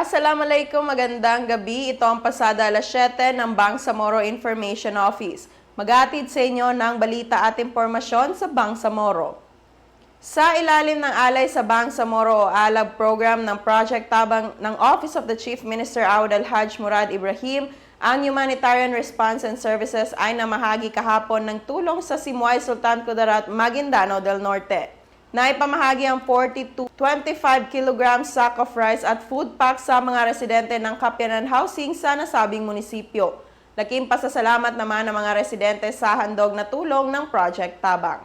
Assalamualaikum, magandang gabi. Ito ang pasada alas 7 ng Bangsamoro Information Office. Maghatid sa inyo ng balita at impormasyon sa Bangsamoro. Sa ilalim ng alay sa Bangsamoro o ALAB program ng Project Tabang ng Office of the Chief Minister Awad Al-Haj Murad Ibrahim, ang Humanitarian Response and Services ay namahagi kahapon ng tulong sa Simoy Sultan Kudarat, Maguindanao del Norte. Naipamahagi ang 40 to 25 kg sack of rice at food pack sa mga residente ng Kapyanan Housing sa nasabing munisipyo. Laking pasasalamat naman ng mga residente sa handog na tulong ng Project Tabang.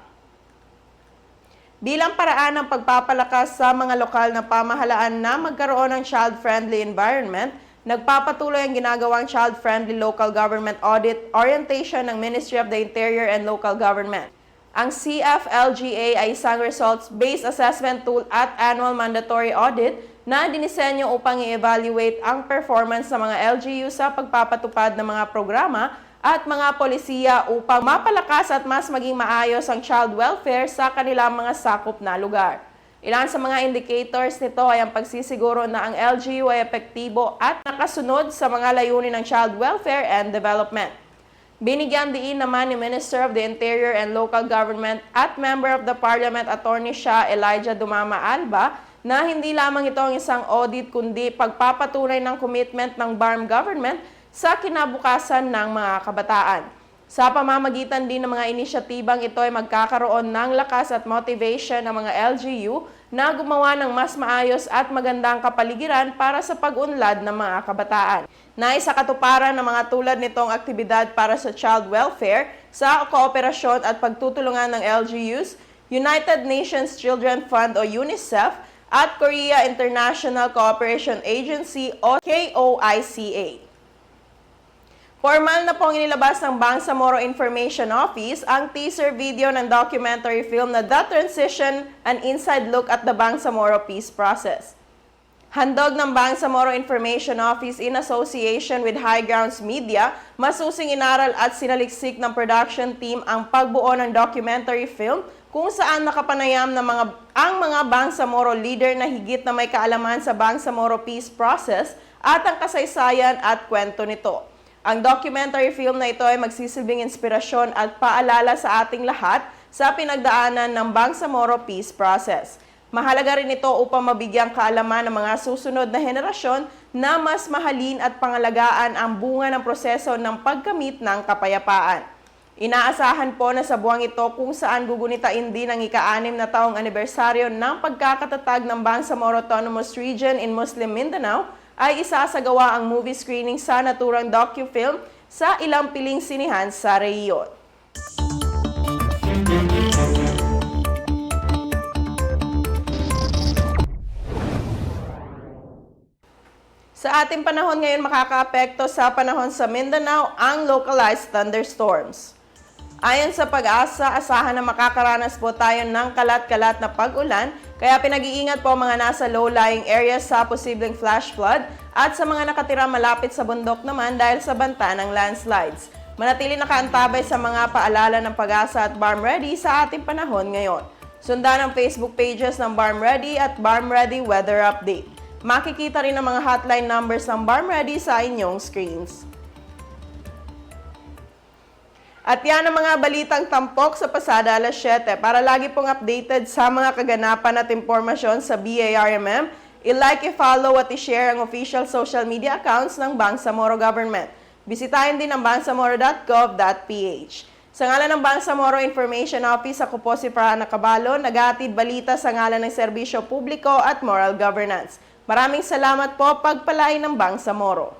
Bilang paraan ng pagpapalakas sa mga lokal na pamahalaan na magkaroon ng child-friendly environment, nagpapatuloy ang ginagawang child-friendly local government audit orientation ng Ministry of the Interior and Local Government. Ang CFLGA ay isang results-based assessment tool at annual mandatory audit na dinisenyo upang i-evaluate ang performance ng mga LGU sa pagpapatupad ng mga programa at mga polisiya upang mapalakas at mas maging maayos ang child welfare sa kanilang mga sakop na lugar. Ilan sa mga indicators nito ay ang pagsisiguro na ang LGU ay epektibo at nakasunod sa mga layunin ng child welfare and development. Binigyan diin naman ni Minister of the Interior and Local Government at Member of the Parliament Attorney Shah Elijah Dumama Alba na hindi lamang ito ang isang audit kundi pagpapatunay ng commitment ng BARM government sa kinabukasan ng mga kabataan. Sa pamamagitan din ng mga inisyatibang ito ay magkakaroon ng lakas at motivation ng mga LGU na gumawa ng mas maayos at magandang kapaligiran para sa pag-unlad ng mga kabataan. Nais sa katuparan ng mga tulad nitong aktibidad para sa child welfare sa kooperasyon at pagtutulungan ng LGUs, United Nations Children Fund o UNICEF at Korea International Cooperation Agency o KOICA. Formal na pong inilabas ng Bangsamoro Information Office ang teaser video ng documentary film na The Transition, an Inside Look at the Bangsamoro Peace Process. Handog ng Bangsamoro Information Office in association with High Grounds Media, masusing inaral at sinaliksik ng production team ang pagbuo ng documentary film kung saan nakapanayam ng ang mga Bangsamoro leader na higit na may kaalaman sa Bangsamoro Peace Process at ang kasaysayan at kwento nito. Ang documentary film na ito ay magsisilbing inspirasyon at paalala sa ating lahat sa pinagdaanan ng Bangsamoro Peace Process. Mahalaga rin ito upang mabigyang kaalaman ng mga susunod na henerasyon na mas mahalin at pangalagaan ang bunga ng proseso ng pagkamit ng kapayapaan. Inaasahan po na sa buwang ito kung saan gugunitain din ang ika-6 na taong anibersaryo ng pagkakatatag ng Bangsamoro Autonomous Region in Muslim Mindanao, ay isasagawa ang movie screening sa naturang docu-film sa ilang piling sinihan sa rehiyon. Sa ating panahon ngayon, makakaapekto sa panahon sa Mindanao ang localized thunderstorms. Ayon sa Pag-asa, asahan na makakaranas po tayo ng kalat-kalat na pag-ulan, kaya pinag-iingat po mga nasa low-lying areas sa posibleng flash flood at sa mga nakatira malapit sa bundok naman dahil sa banta ng landslides. Manatili nakaantabay sa mga paalala ng Pag-asa at BARM Ready sa ating panahon ngayon. Sundan ang Facebook pages ng BARM Ready at BARM Ready Weather Update. Makikita rin ang mga hotline numbers ng BARM Ready sa inyong screens. At yan ang mga balitang tampok sa pasada alas 7. Para lagi pong updated sa mga kaganapan at impormasyon sa BARMM, i-like, i-follow at i-share ang official social media accounts ng Bangsamoro Government. Bisitahin din ang bangsamoro.gov.ph. Sa ngalan ng Bangsamoro Information Office, ako po si Prana Cabalo, naghahatid balita sa ngalan ng serbisyo publiko at moral governance. Maraming salamat po, pagpalain ng Bangsamoro.